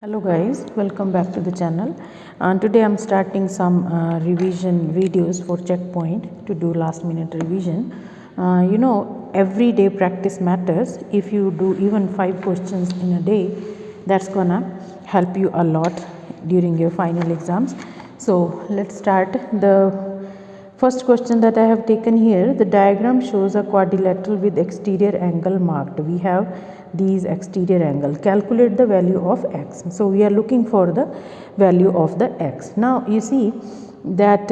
Hello guys, welcome back to the channel. Today I'm starting some revision videos for checkpoint to do last minute revision. Everyday practice matters. If you do even 5 questions in a day, that's gonna help you a lot during your final exams. So let's start. The first question that I have taken here, the diagram shows a quadrilateral with exterior angle marked. We have these exterior angle. Calculate the value of x. So we are looking for the value of the x. Now you see that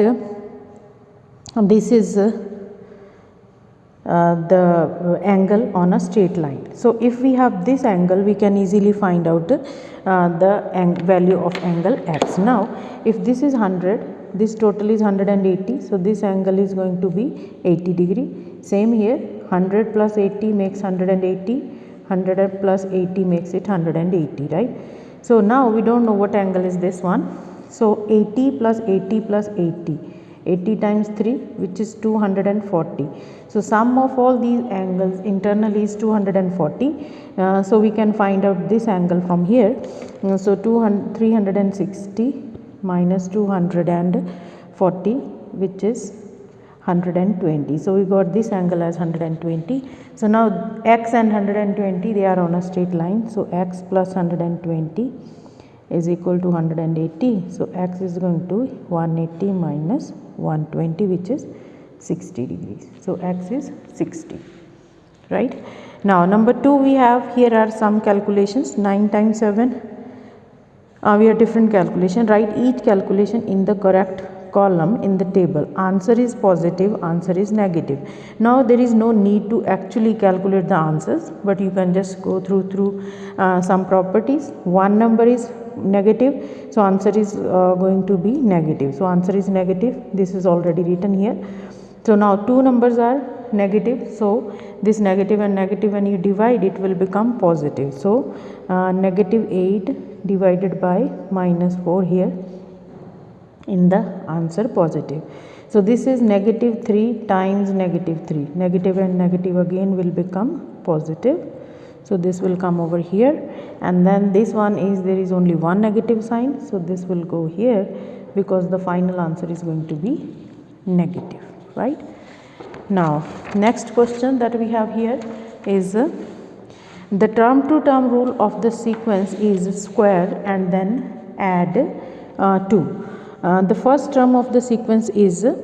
this is the angle on a straight line. So if we have this angle, we can easily find out the value of angle x. Now if this is 100, this total is 180, so this angle is going to be 80 degree. Same here, 100 plus 80 makes 180, 100 plus 80 makes it 180, right? So now we don't know what angle is this one. So 80 plus 80 plus 80 times 3, which is 240. So sum of all these angles internally is 240. So we can find out this angle from here. So 360 minus 240, which is 120. So we got this angle as 120. So now x and 120, they are on a straight line. So x plus 120 is equal to 180. So x is going to 180 minus 120, which is 60 degrees. So x is 60, right? Now number 2, we have here are some calculations. 9 times 7, we have different calculation. Write each calculation in the correct column in the table. Answer is positive, answer is negative. Now there is no need to actually calculate the answers, but you can just go through some properties. One number is negative, so answer is going to be negative. So answer is negative. This is already written here. So now two numbers are negative, so this negative and negative, when you divide, it will become positive. So negative 8 divided by minus 4 here in the answer positive. So this is negative 3 times negative 3. Negative and negative again will become positive. So this will come over here, and then this one is, there is only one negative sign, so this will go here because the final answer is going to be negative, right? Now next question that we have here is the term to term rule of the sequence is square and then add 2. The first term of the sequence is 3,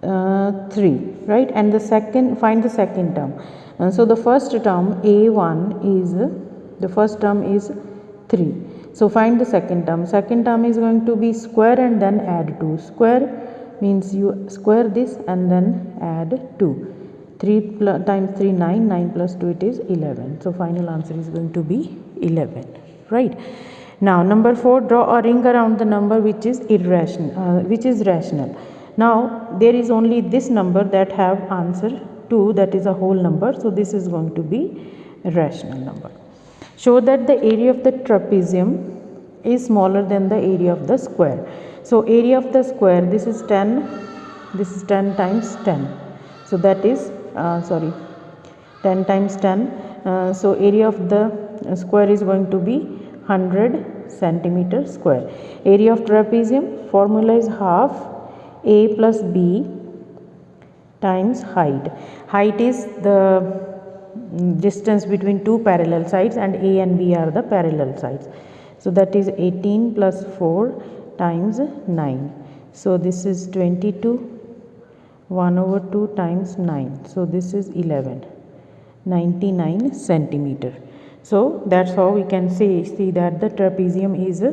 right? And the second, find the second term. So the first term a1 is, the first term is 3. So find the second term. Second term is going to be square and then add 2. Square means you square this and then add 2. 3 times 3 9, 9 plus 2 it is 11. So final answer is going to be 11, right? Now number 4, draw a ring around the number which is irrational, which is rational. Now there is only this number that have answer 2, that is a whole number, so this is going to be a rational number. Show that the area of the trapezium is smaller than the area of the square. So area of the square, this is 10, this is 10 times 10. So that is 10 times 10. So area of the square is going to be 100 centimeter square. Area of trapezium, formula is half a plus b times height. Height is the distance between two parallel sides, and a and b are the parallel sides. So that is 18 plus 4 times 9. So this is 22, 1 over 2 times 9. So this is 11, 99 centimeter. So that's how we can see that the trapezium is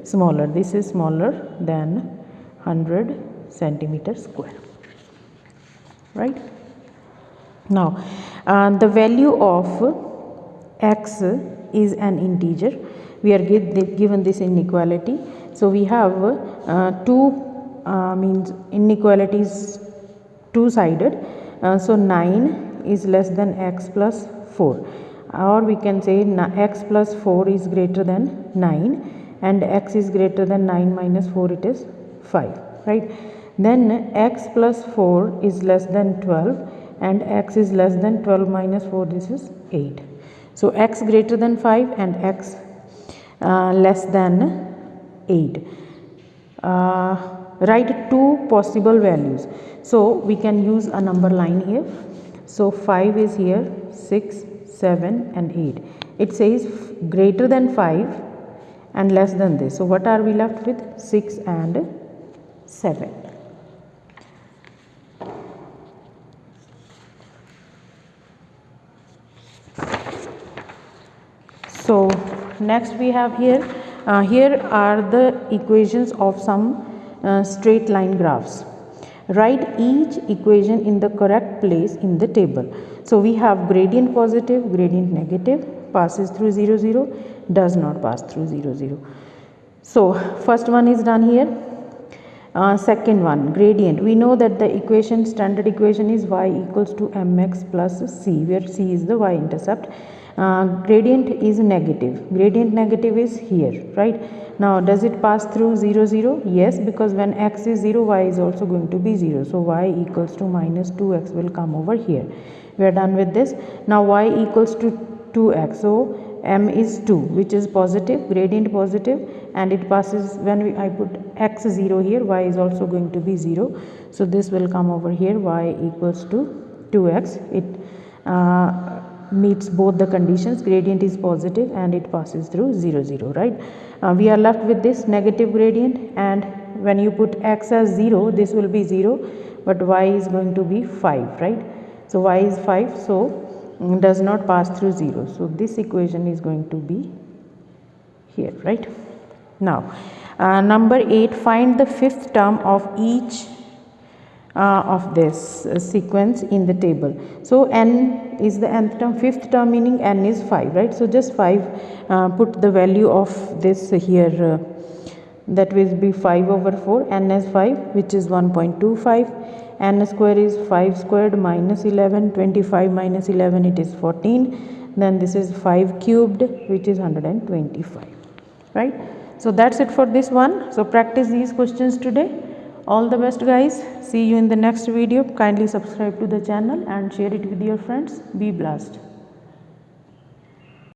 smaller. This is smaller than 100 centimeter square, right? Now the value of x is an integer. We are given this inequality. So we have means inequalities two-sided. So 9 is less than x plus 4, or we can say x plus 4 is greater than 9, and x is greater than 9 minus 4, it is 5, right? Then x plus 4 is less than 12, and x is less than 12 minus 4, this is 8. So x greater than 5 and x less than 8. Write two possible values. So we can use a number line here. So 5 is here, 6, 7 and 8. It says greater than 5 and less than this. So what are we left with? 6 and 7. So next we have here, here are the equations of some straight line graphs. Write each equation in the correct place in the table. So we have gradient positive, gradient negative, passes through 0, 0, does not pass through 0, 0. So first one is done here. Second one, gradient. We know that the equation, standard equation is y equals to mx plus c, where c is the y-intercept. Gradient is negative. Gradient negative is here, right? Now, does it pass through 0, 0? Yes, because when x is 0, y is also going to be 0. So, y equals to minus 2x will come over here. We are done with this. Now, y equals to 2x. So, m is 2, which is positive, gradient positive, and it passes when I put x 0 here, y is also going to be 0. So, this will come over here, y equals to 2x. It meets both the conditions, gradient is positive and it passes through 0, 0, right? We are left with this negative gradient, and when you put x as 0, this will be 0, but y is going to be 5, right? So, y is 5, so does not pass through 0. So, this equation is going to be here, right? Now, number 8, find the fifth term of each of this sequence in the table. So, n is the nth term, fifth term meaning n is 5, right? So, just 5, put the value of this here, that will be 5 over 4, n is 5, which is 1.25, n square is 5 squared minus 11, 25 minus 11, it is 14, then this is 5 cubed, which is 125, right? So, that's it for this one. So, practice these questions today. All the best, guys. See you in the next video. Kindly subscribe to the channel and share it with your friends. Be blessed.